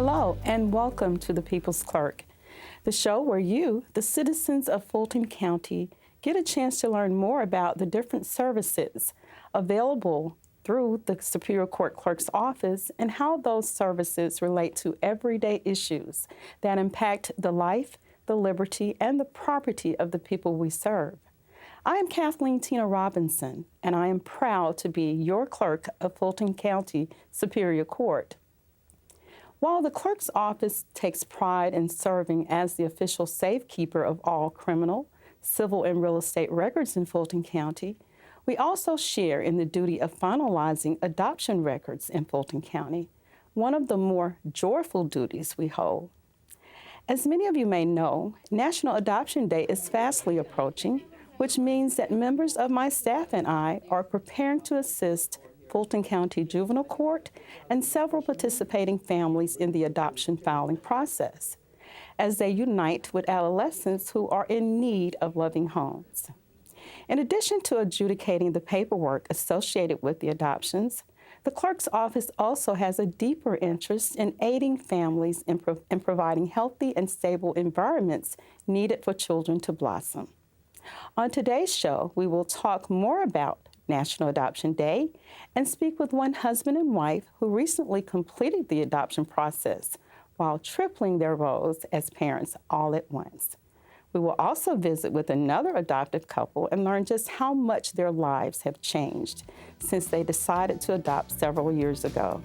Hello, and welcome to the People's Clerk, the show where you, the citizens of Fulton County, get a chance to learn more about the different services available through the Superior Court Clerk's office and how those services relate to everyday issues that impact the life, the liberty, and the property of the people we serve. I am Kathleen Tina Robinson, and I am proud to be your clerk of Fulton County Superior Court. While the clerk's office takes pride in serving as the official safekeeper of all criminal, civil, and real estate records in Fulton County, we also share in the duty of finalizing adoption records in Fulton County, one of the more joyful duties we hold. As many of you may know, National Adoption Day is fastly approaching, which means that members of my staff and I are preparing to assist Fulton County Juvenile Court and several participating families in the adoption filing process as they unite with adolescents who are in need of loving homes. In addition to adjudicating the paperwork associated with the adoptions, the clerk's office also has a deeper interest in aiding families in providing healthy and stable environments needed for children to blossom. On today's show, we will talk more about National Adoption Day and speak with one husband and wife who recently completed the adoption process while tripling their roles as parents all at once. We will also visit with another adoptive couple and learn just how much their lives have changed since they decided to adopt several years ago.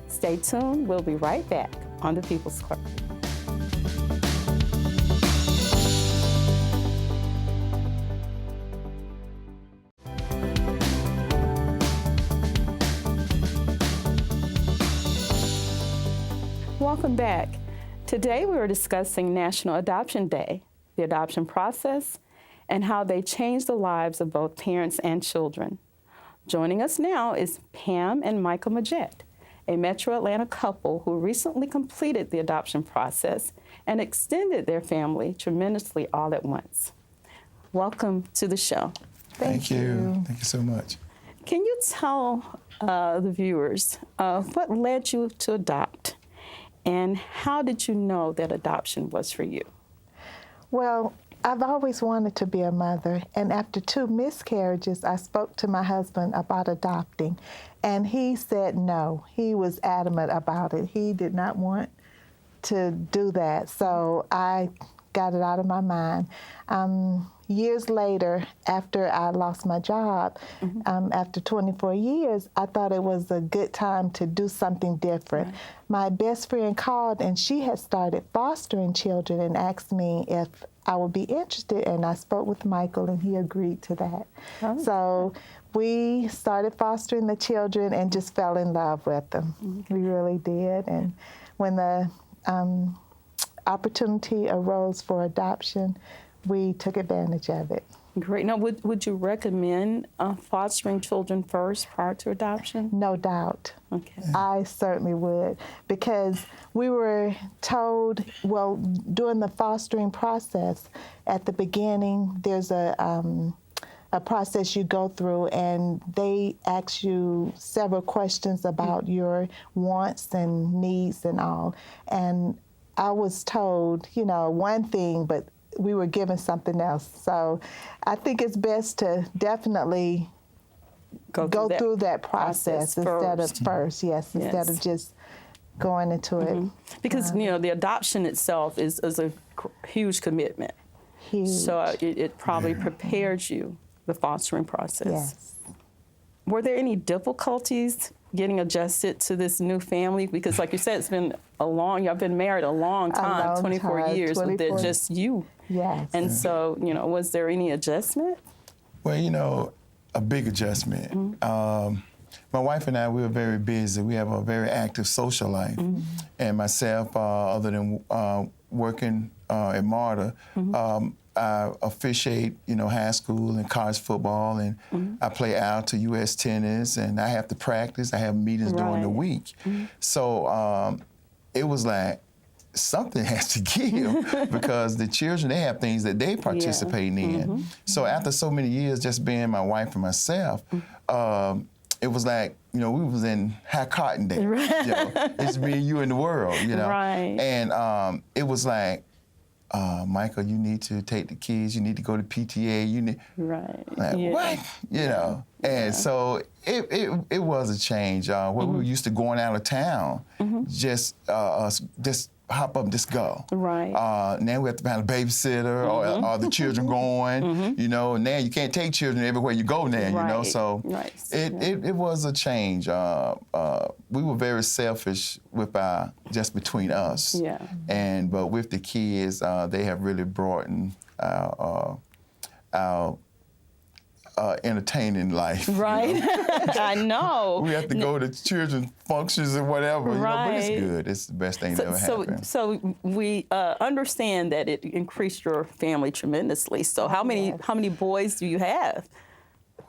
Stay tuned. We'll be right back on the People's Clerk. Welcome back. Today we are discussing National Adoption Day, the adoption process, and how they change the lives of both parents and children. Joining us now is Pam and Michael Majette, a Metro Atlanta couple who recently completed the adoption process and extended their family tremendously all at once. Welcome to the show. Thank you. Thank you so much. Can you tell the viewers what led you to adopt? And how did you know that adoption was for you? Well, I've always wanted to be a mother, and after 2 miscarriages, I spoke to my husband about adopting, and he said no. He was adamant about it. He did not want to do that, so I got it out of my mind. Years later, after I lost my job, after 24 years, I thought it was a good time to do something different. Right. My best friend called, and she had started fostering children and asked me if I would be interested, and I spoke with Michael, and he agreed to that. Oh. So we started fostering the children and just fell in love with them. We really did. And when the opportunity arose for adoption, we took advantage of it. Great. Now, would you recommend fostering children first prior to adoption? No doubt. Okay. I certainly would, because we were told, well, during the fostering process, at the beginning, there's a process you go through, and they ask you several questions about your wants and needs and all. And I was told, one thing, but we were given something else. So I think it's best to definitely go through that process instead of first, instead of just going into it. Because, the adoption itself is a huge commitment. Huge. So it probably prepares you, the fostering process. Yes. Were there any difficulties getting adjusted to this new family? Because like you said, it's been y'all been married a long time, 24 years, with just you. Yes. And so, was there any adjustment? Well, a big adjustment. My wife and I, we were very busy. We have a very active social life. And myself, other than working at MARTA, I officiate, high school and college football, and I play out to U.S. tennis, and I have to practice. I have meetings during the week. So it was like, something has to give because the children, they have things that they participate in. So after so many years just being my wife and myself, it was like, we was in high cotton day. Right. It's me and you in the world, Right. And it was like, Michael, you need to take the kids. You need to go to PTA. You need. Right. Like, what? And so it was a change. Where we were used to going out of town, just hop up and just go. Right. Now we have to find a babysitter or the children going. And now you can't take children everywhere you go now. So it was a change. We were very selfish with just between us. Yeah. But with the kids, they have really broadened our entertaining life. Right. I know. We have to go to children's functions and whatever, but it's Right. good. It's the best thing that ever happened. So we understand that it increased your family tremendously. So how many boys do you have?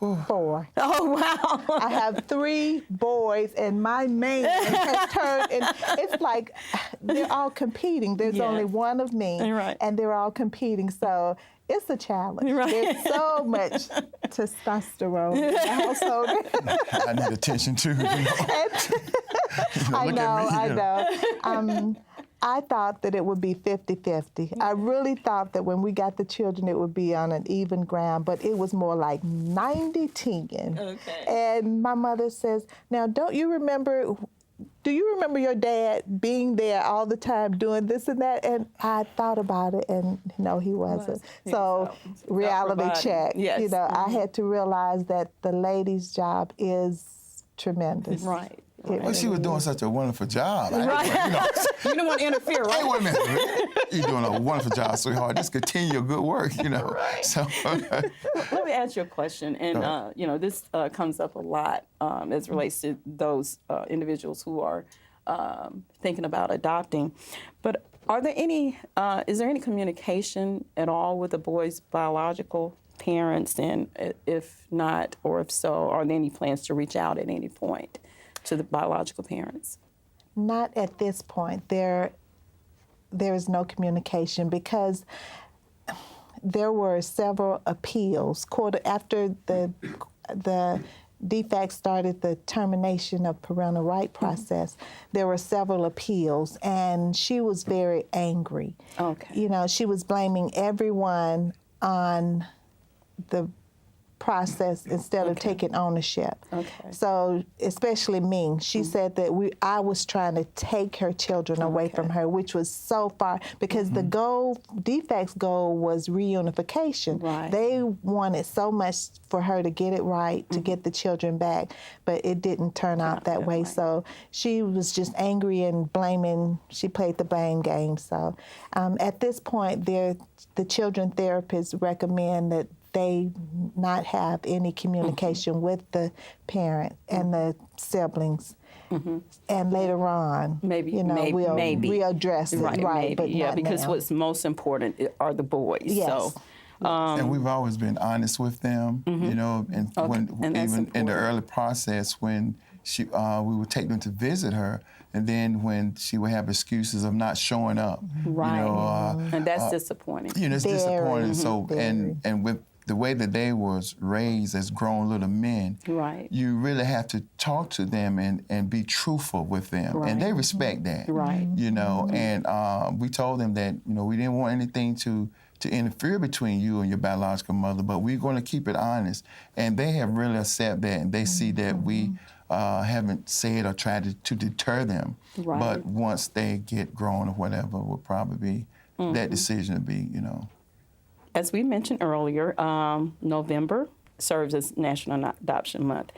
4. Oh, wow. I have 3 boys, and my man has turned, and it's like they're all competing. There's Yes. only one of me, Right. and they're all competing. So it's a challenge. Right. There's so much testosterone in the household. I need attention too. I Look know, at me, I know. I thought that it would be 50-50. I really thought that when we got the children, it would be on an even ground, but it was more like 90-10. Okay. And my mother says, now, do you remember your dad being there all the time doing this and that? And I thought about it, and no, he wasn't. So reality check. Yes. I had to realize that the lady's job is tremendous. Right. Well, she was doing such a wonderful job. Right. You don't want to interfere, right? Hey, wait a minute. You're doing a wonderful job, sweetheart. Just continue your good work, Right. So, Let me ask you a question, and this comes up a lot as it relates to those individuals who are thinking about adopting. But is there any communication at all with the boy's biological parents? And if not, or if so, are there any plans to reach out at any point to the biological parents? Not at this point. There is no communication because there were several appeals. After the DFAC started the termination of parental right process, there were several appeals, and she was very angry. Okay. She was blaming everyone on the process instead of taking ownership. Okay. So especially me, she said that I was trying to take her children away from her, which was so far, because the goal, DFAC's goal was reunification. Right. They wanted so much for her to get it right, to get the children back, but it didn't turn out that way. So she was just angry and blaming, she played the blame game. So at this point, the children therapists recommend that they not have any communication with the parent and the siblings. And later on, we'll address it, right? Maybe, but not because now. what's most important are the boys. Yes. So, and we've always been honest with them, and And that's even in the important. early process when we would take them to visit her, and then when she would have excuses of not showing up, Right. And that's disappointing. it's Very, disappointing. So very. and with the way that they was raised as grown little men, Right. you really have to talk to them and be truthful with them, and they respect that. Right. And we told them that we didn't want anything to interfere between you and your biological mother, but we're going to keep it honest. And they have really accepted that, and they see that we haven't said or tried to deter them. Right. But once they get grown or whatever, will probably be that decision to be, As we mentioned earlier, November serves as National Adoption Month.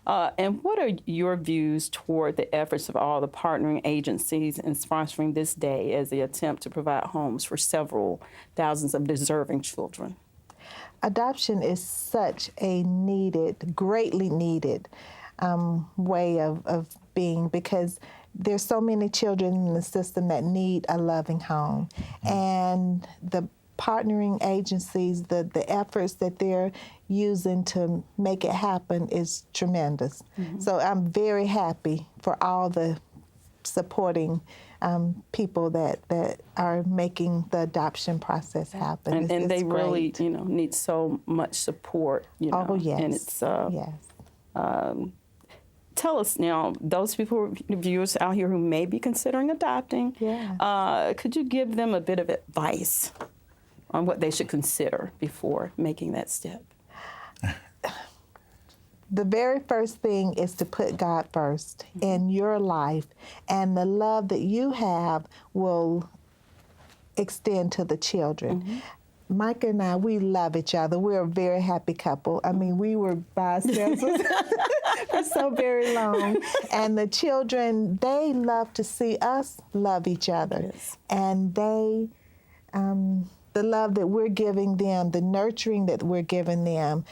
And what are your views toward the efforts of all the partnering agencies in sponsoring this day as they attempt to provide homes for several thousands of deserving children? Adoption is such a greatly needed way of being, because there's so many children in the system that need a loving home. And the partnering agencies, the efforts that they're using to make it happen is tremendous. So I'm very happy for all the supporting people that are making the adoption process happen. And It's they really, great. need so much support. Oh, yes. And it's yes. tell us now, those people, viewers out here who may be considering adopting, could you give them a bit of advice on what they should consider before making that step? The very first thing is to put God first in your life, and the love that you have will extend to the children. Mike and I, we love each other. We're a very happy couple. I mean, we were by ourselves for so very long. And the children, they love to see us love each other. Yes. And they, the love that we're giving them, the nurturing that we're giving them,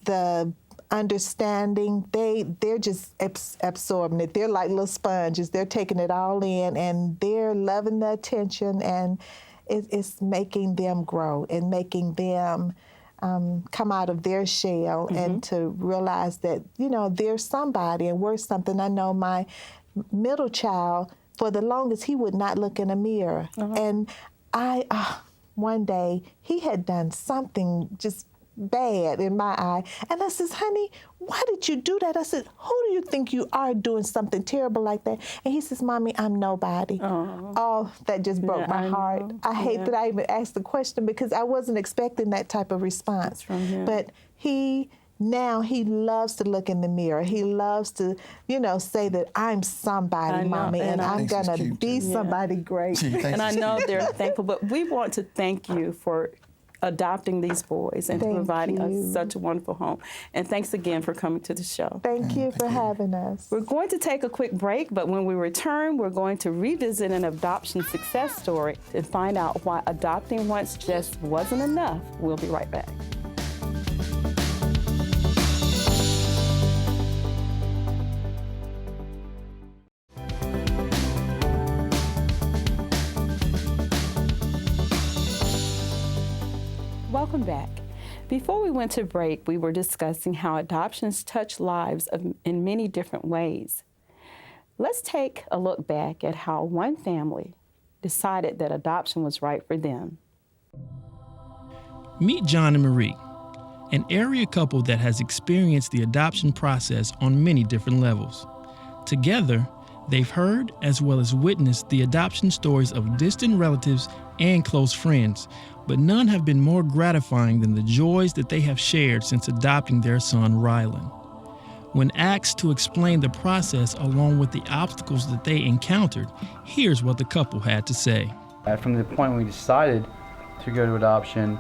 the understanding, they're just absorbing it. They're like little sponges. They're taking it all in, and they're loving the attention, and it's making them grow and making them come out of their shell and to realize that, you know, they're somebody and we're something. I know my middle child, for the longest, he would not look in a mirror. And one day, he had done something just bad in my eye. And I says, honey, why did you do that? I said, who do you think you are doing something terrible like that? And he says, Mommy, I'm nobody. Oh, that just broke my heart. I hate that I even asked the question because I wasn't expecting that type of response. From him. But now he loves to look in the mirror. He loves to, you know, say that I'm somebody, Mommy, and I'm going to be somebody great. And I know they're thankful, but we want to thank you for adopting these boys and providing us such a wonderful home. And thanks again for coming to the show. Thank you for having us. We're going to take a quick break, but when we return, we're going to revisit an adoption success story and find out why adopting once just wasn't enough. We'll be right back. Welcome back. Before we went to break, we were discussing how adoptions touch lives in many different ways. Let's take a look back at how one family decided that adoption was right for them. Meet John and Marie, an area couple that has experienced the adoption process on many different levels. Together, they've heard as well as witnessed the adoption stories of distant relatives and close friends, but none have been more gratifying than the joys that they have shared since adopting their son, Rylan. When asked to explain the process along with the obstacles that they encountered, here's what the couple had to say. From the point when we decided to go to adoption,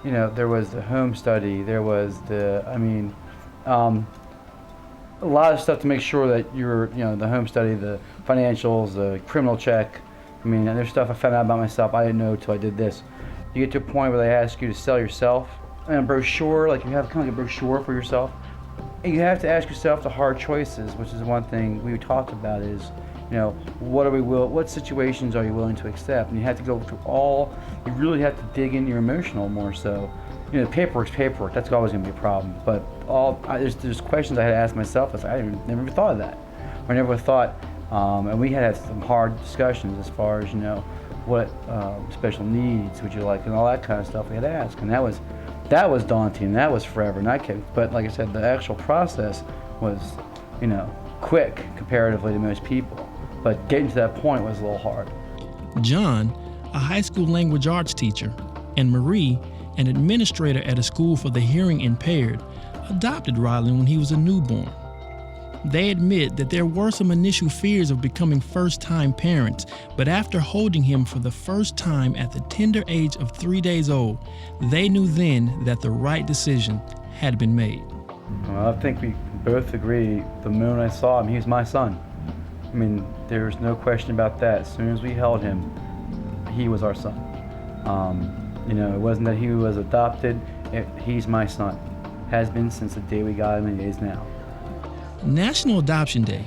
you know, there was the home study, there was a lot of stuff to make sure that you're, you know, the home study, the financials, the criminal check. I mean, there's stuff I found out about myself I didn't know until I did this. You get to a point where they ask you to sell yourself, and a brochure, like you have kind of like a brochure for yourself. And you have to ask yourself the hard choices, which is one thing we talked about is, you know, what situations are you willing to accept? And you have to go through you really have to dig in your emotional more so. You know, paperwork's paperwork, that's always gonna be a problem. But there's questions I had to ask myself, I never even thought of that. Or I never thought, and we had some hard discussions as far as, you know, what special needs would you like and all that kind of stuff we had to ask. And that was daunting, that was forever. But like I said, the actual process was, you know, quick comparatively to most people. But getting to that point was a little hard. John, a high school language arts teacher, and Marie, an administrator at a school for the hearing impaired, adopted Rylan when he was a newborn. They admit that there were some initial fears of becoming first-time parents, but after holding him for the first time at the tender age of 3 days old, they knew then that the right decision had been made. Well, I think we both agree the moment I saw him, he was my son. I mean, there's no question about that. As soon as we held him, he was our son. You know, it wasn't that he was adopted, he's my son. Has been since the day we got him and he is now. National Adoption Day,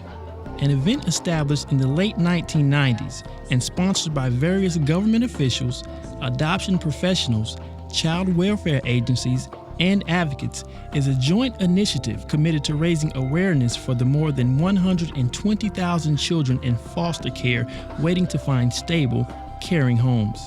an event established in the late 1990s and sponsored by various government officials, adoption professionals, child welfare agencies, and advocates, is a joint initiative committed to raising awareness for the more than 120,000 children in foster care waiting to find stable, caring homes.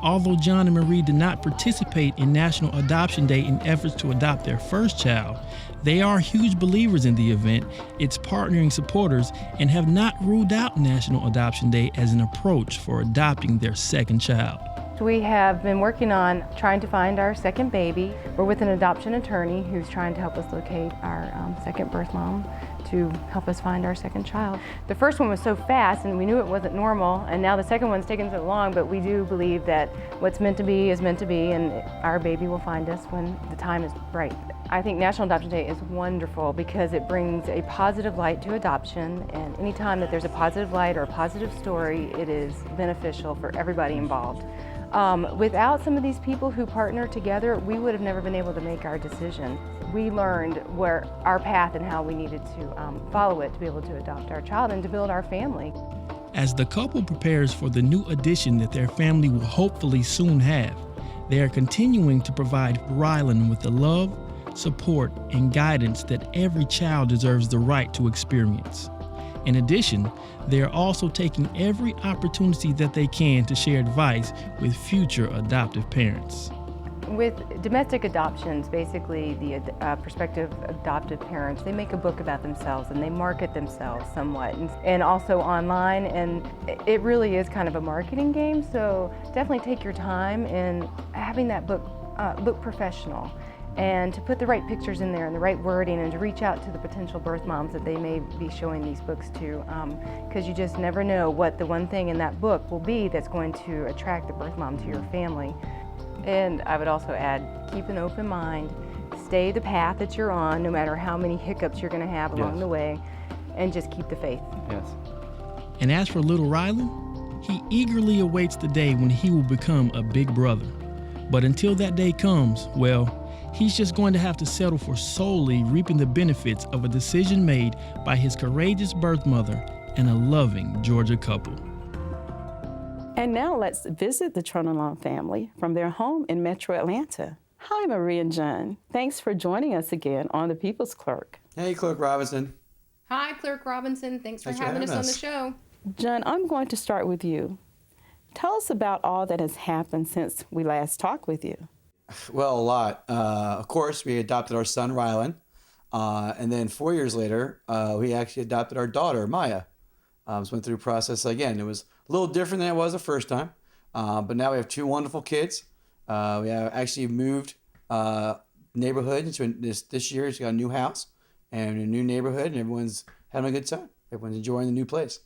Although John and Marie did not participate in National Adoption Day in efforts to adopt their first child, they are huge believers in the event, its partnering supporters, and have not ruled out National Adoption Day as an approach for adopting their second child. We have been working on trying to find our second baby. We're with an adoption attorney who's trying to help us locate our second birth mom to help us find our second child. The first one was so fast and we knew it wasn't normal, and now the second one's taken so long, but we do believe that what's meant to be is meant to be, and our baby will find us when the time is right. I think National Adoption Day is wonderful because it brings a positive light to adoption, and anytime that there's a positive light or a positive story, it is beneficial for everybody involved. Without some of these people who partner together, we would have never been able to make our decision. We learned where our path and how we needed to follow it to be able to adopt our child and to build our family. As the couple prepares for the new addition that their family will hopefully soon have, they are continuing to provide Rylan with the love, support, and guidance that every child deserves the right to experience. In addition, they are also taking every opportunity that they can to share advice with future adoptive parents. With domestic adoptions, basically the prospective adoptive parents, they make a book about themselves and they market themselves somewhat, and also online, and it really is kind of a marketing game, so definitely take your time in having that book look professional, and to put the right pictures in there and the right wording, and to reach out to the potential birth moms that they may be showing these books to, because you just never know what the one thing in that book will be that's going to attract the birth mom to your family. And I would also add, keep an open mind, stay the path that you're on, no matter how many hiccups you're going to have along the way, and just keep the faith. Yes. And as for little Rylan, he eagerly awaits the day when he will become a big brother. But until that day comes, well, he's just going to have to settle for solely reaping the benefits of a decision made by his courageous birth mother and a loving Georgia couple. And now let's visit the Tronalon family from their home in Metro Atlanta. Hi, Marie and John. Thanks for joining us again on The People's Clerk. Hey, Clerk Robinson. Hi, Clerk Robinson. Thanks for having us on the show. John, I'm going to start with you. Tell us about all that has happened since we last talked with you. Well, a lot. Of course, we adopted our son, Rylan. And then 4 years later, we actually adopted our daughter, Maya. So went through the process again. It was a little different than it was the first time. But now we have two wonderful kids. We have actually moved neighborhood. This year, it's got a new house and a new neighborhood, and everyone's having a good time. Everyone's enjoying the new place.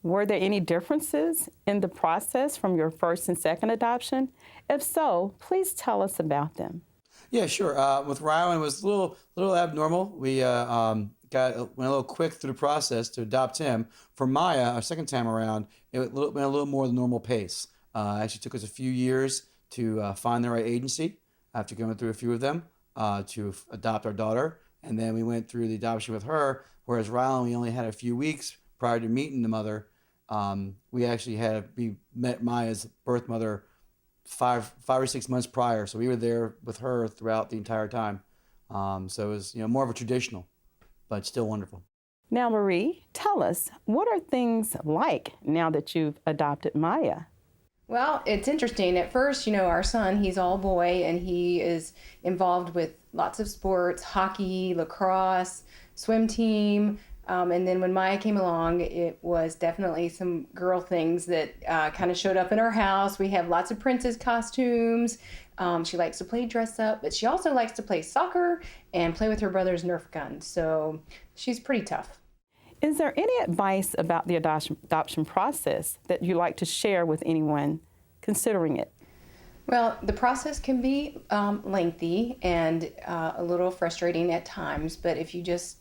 Were there any differences in the process from your first and second adoption? If so, please tell us about them. Yeah, sure. With Rylan, it was a little abnormal. We went a little quick through the process to adopt him. For Maya, our second time around, it went a little more the normal pace. Actually took us a few years to find the right agency after going through a few of them to adopt our daughter. And then we went through the adoption with her, whereas Rylan, we only had a few weeks prior to meeting the mother. We met Maya's birth mother five or 6 months prior, so we were there with her throughout the entire time. So it was more of a traditional, but still wonderful. Now, Marie, tell us, what are things like now that you've adopted Maya? Well, it's interesting. At first, our son, he's all boy, and he is involved with lots of sports, hockey, lacrosse, swim team. And then when Maya came along, it was definitely some girl things that kind of showed up in our house. We have lots of princess costumes. She likes to play dress up, but she also likes to play soccer and play with her brother's Nerf gun. So she's pretty tough. Is there any advice about the adoption process that you'd like to share with anyone considering it? Well, the process can be lengthy and a little frustrating at times, but if you just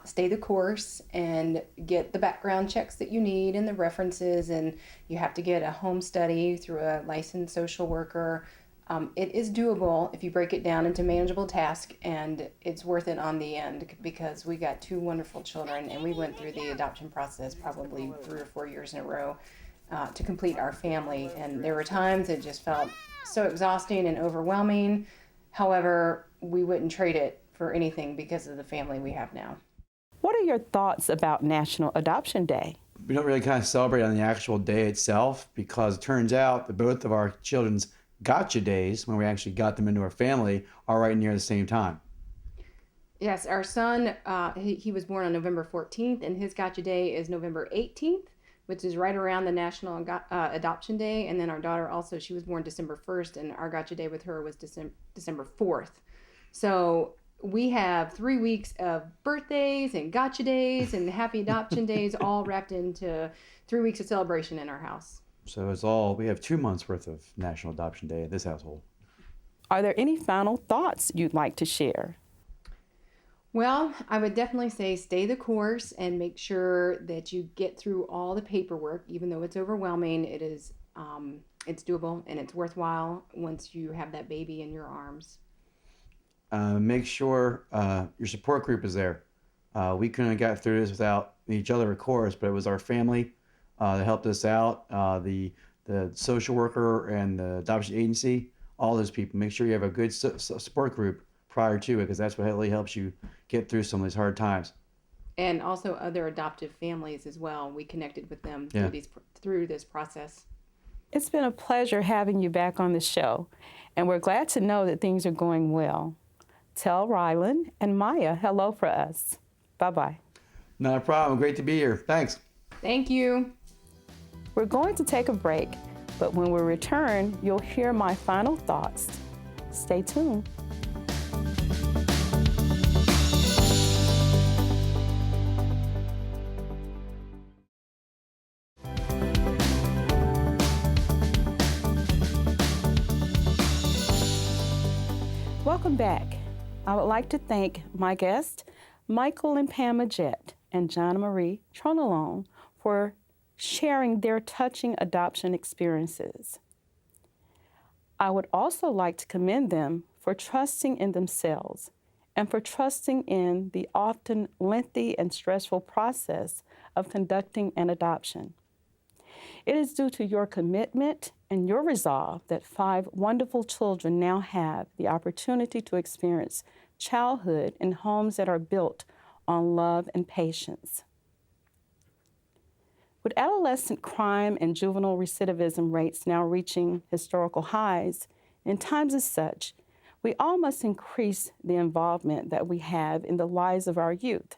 stay the course and get the background checks that you need and the references, and you have to get a home study through a licensed social worker. It is doable if you break it down into manageable tasks, and it's worth it on the end because we got two wonderful children, and we went through the adoption process probably 3 or 4 years in a row to complete our family. And there were times it just felt so exhausting and overwhelming. However, we wouldn't trade it for anything because of the family we have now. What are your thoughts about National Adoption Day? we don't really kind of celebrate on the actual day itself, because it turns out that both of our children's gotcha days, when we actually got them into our family, are right near the same time. Yes, our son, he was born on November 14th, and his gotcha day is November 18th, which is right around the National Adoption Day. And then our daughter also, she was born December 1st, and our gotcha day with her was December 4th. So we have 3 weeks of birthdays and gotcha days and happy adoption days all wrapped into 3 weeks of celebration in our house. So we have 2 months worth of National Adoption Day at this household. Are there any final thoughts you'd like to share? Well, I would definitely say stay the course and make sure that you get through all the paperwork. Even though it's overwhelming, it's doable and it's worthwhile once you have that baby in your arms. Make sure your support group is there. We couldn't have got through this without each other, of course, but it was our family that helped us out, the social worker and the adoption agency, all those people. Make sure you have a good support group prior to it, because that's what really helps you get through some of these hard times. And also other adoptive families as well. We connected with them through this process. It's been a pleasure having you back on the show, and we're glad to know that things are going well. Tell Rylan and Maya hello for us. Bye-bye. Not a problem. Great to be here. Thanks. Thank you. We're going to take a break, but when we return, you'll hear my final thoughts. Stay tuned. Welcome back. I would like to thank my guests, Michael and Pam Majette and John Marie Tronalone, for sharing their touching adoption experiences. I would also like to commend them for trusting in themselves and for trusting in the often lengthy and stressful process of conducting an adoption. It is due to your commitment and your resolve that 5 wonderful children now have the opportunity to experience childhood in homes that are built on love and patience. With adolescent crime and juvenile recidivism rates now reaching historical highs, in times as such, we all must increase the involvement that we have in the lives of our youth.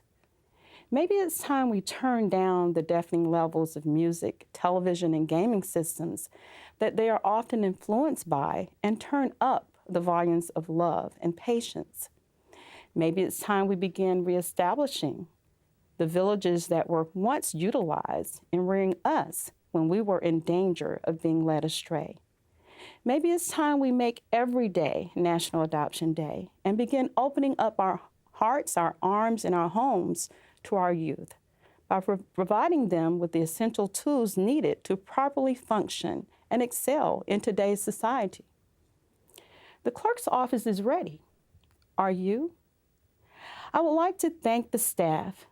Maybe it's time we turn down the deafening levels of music, television, and gaming systems that they are often influenced by and turn up the volumes of love and patience. Maybe it's time we begin reestablishing the villages that were once utilized in rearing us when we were in danger of being led astray. Maybe it's time we make every day National Adoption Day and begin opening up our hearts, our arms, and our homes to our youth by providing them with the essential tools needed to properly function and excel in today's society. The clerk's office is ready. Are you? I would like to thank the staff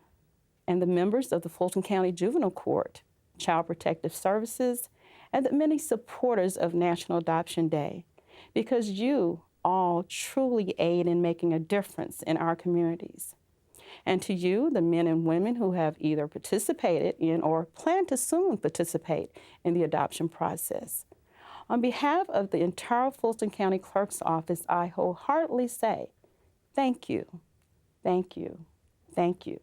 and the members of the Fulton County Juvenile Court, Child Protective Services, and the many supporters of National Adoption Day, because you all truly aid in making a difference in our communities. And to you, the men and women who have either participated in or plan to soon participate in the adoption process. On behalf of the entire Fulton County Clerk's Office, I wholeheartedly say, thank you, thank you, thank you.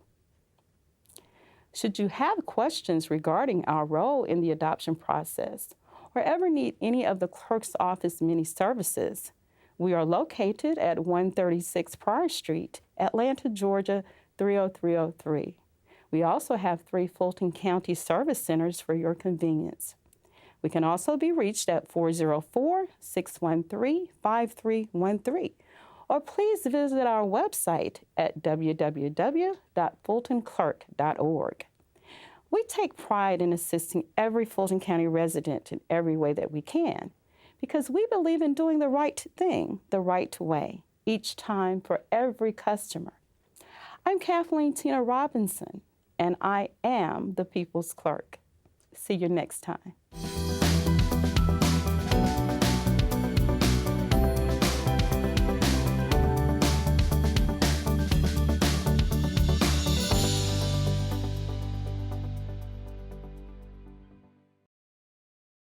Should you have questions regarding our role in the adoption process or ever need any of the Clerk's Office many services, we are located at 136 Pryor Street, Atlanta, Georgia, 30303. We also have 3 Fulton County Service Centers for your convenience. We can also be reached at 404-613-5313, or please visit our website at www.fultonclerk.org. We take pride in assisting every Fulton County resident in every way that we can, because we believe in doing the right thing the right way, each time for every customer. I'm Kathleen Tina Robinson, and I am the People's Clerk. See you next time.